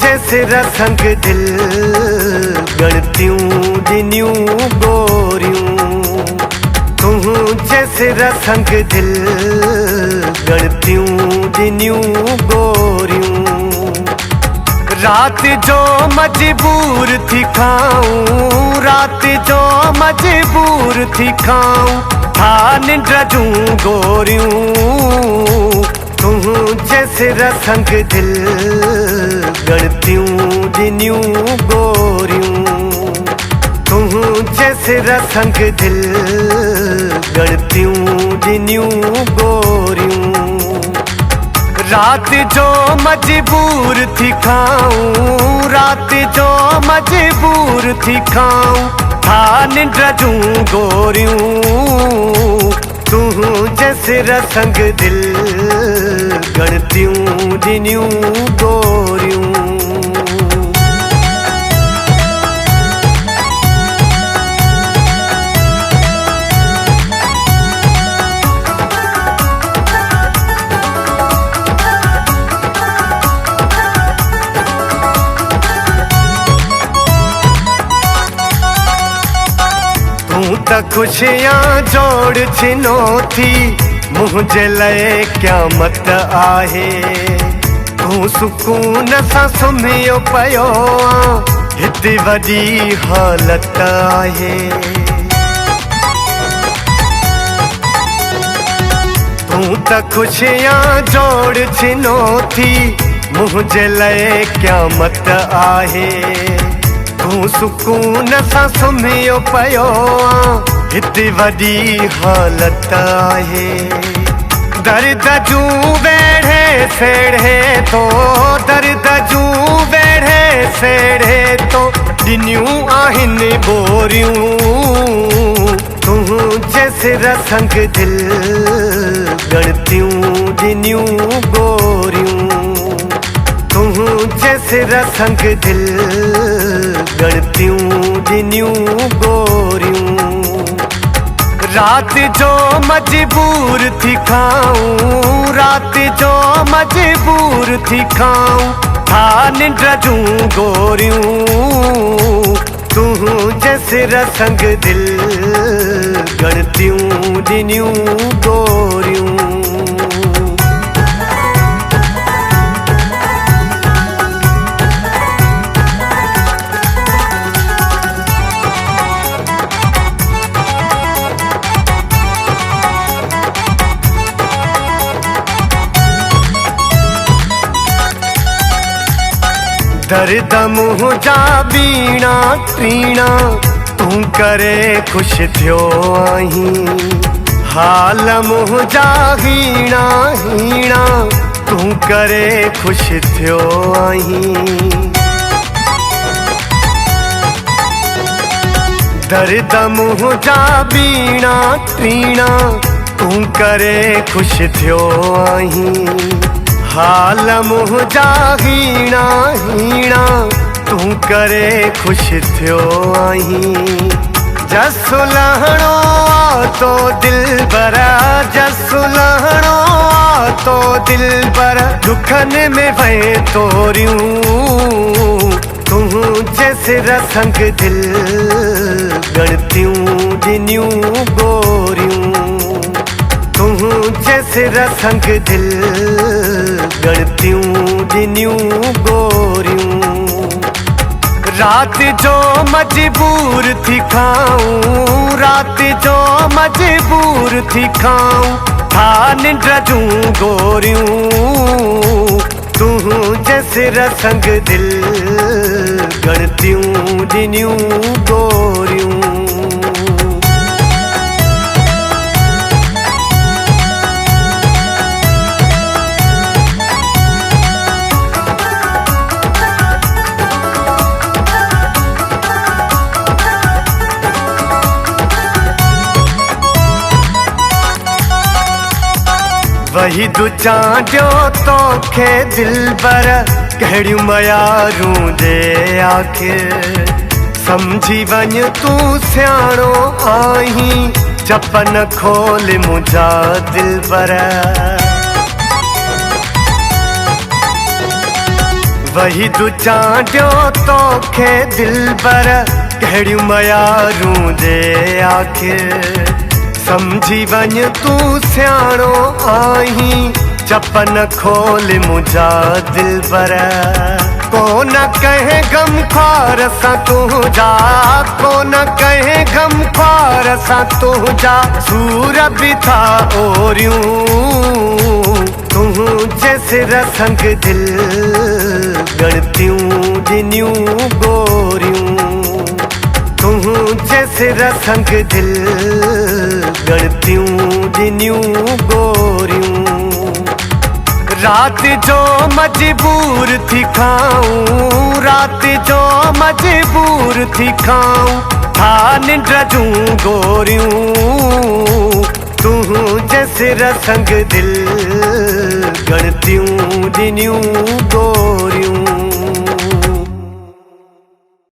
जैसे रसंग दिल गणतियूं दिनियूं गोरियूं। तू जैसे रसंग दिल गणतियूं दिनियूं गोरियूं। रात जो मजबूर थी खाऊं, रात जो मजबूर थी खाऊं, था निंड जूं गोरियूं। तू जैसे रसंग दिल गणतियूं दिनियूं गोरियूं। तू जैसे रसंग दिल गणतियूं दिनियूं गोरियूं। रात जो मजबूर थी खाऊं, रात जो मजबूर थी खाऊं, था निंड जूं गोरियूं। तू जैसे रसंग दिल गणतियूं दिनियूं गोरियूं। तू त खुशियां जोड़ छिनो थी, मुझे लए क़यामत आहे। तू सुकून सां सुम्हियो पियो आ, हिते वॾी हालत आहे। तू त खुशियां जोड़ छिनो थी, मुझे लए क़यामत आहे। तू सुकून सां सुम्हियो पियो आ, हिते वॾी हालत आहे। दर्द जूं वेढ़े सेढ़े तो, दर्द जूं वेढ़े सेढ़े तो, ॾिनियूं आहिनि बोरियूं। तू जैसे रसंग दिल गणतियूं दिनियूं गोरियूं। तू जैसे रसंग दिल गणतियूं दिनियूं गोरियूं। रात जो मजबूर थी खाऊं, रात जो मजबूर थी खाऊं, था निंड जूं गोरियूं। तू जैसे रसंग दिल गणतियूं दिनियूं गोरियूं। दर्द मुँह जा बीणा टीणा, तू करे खुश थियो आहीं। हाल मुँह जा हीणा हीणा, तू करे खुश थियो आहीं। दर्द मुँह जा बीणा टीणा, तू करे खुश थियो आहीं। हाल मुँह जा हीणा हीणा, तू करे खुश थियो आहीं। जसु लहणो आ तो दिल बरा, जसु लहणो आ तो दिल बरा, दुखन में वहे तोरियूं। तू जैसे रसंग दिल गणतियूं दिनियूं गोरियूं। तू जैसे रसंग दिल गणतियूं दिनियूं गोरियूं। रात जो मजबूर थी खाऊं, रात जो मजबूर थी खाऊं, था निंड जूं गोरियूं। तू जैसे रसंग दिल गणतियूं दिनियूं गोरियूं। वही दुचा जो तोखे दिल बर, कहिड़ियूं मयारूं जे आखिर। समझी वञ तू सियाणो आहीं, चपन खोल मुंहिंजा दिल बर। वही दुचांडियो तोखे दिलबर कहिड़ियूं मयारूं जे आखिर समझी वञ तूं सियाणो आहीं चपन खोल मुंहिंजा दिलबर कोन कहे गमखार सां तुंहिंजा कोन कहे गमखार सां तुंहिंजा सूर बि था ओरियूं तुंहिंजे सिर संग दिल गणतियूं ॾिनियूं गोरियूं तुंहिंजे सिर संग दिल गणतियूं ॾिनियूं गोरियूं रात जो मजबूर थी खाऊं रात जो मजबूर थी खाऊं था निंड जूं गोरियूं तुंहिंजे सिर संग दिल गणतियूं ॾिनियूं गोरियूं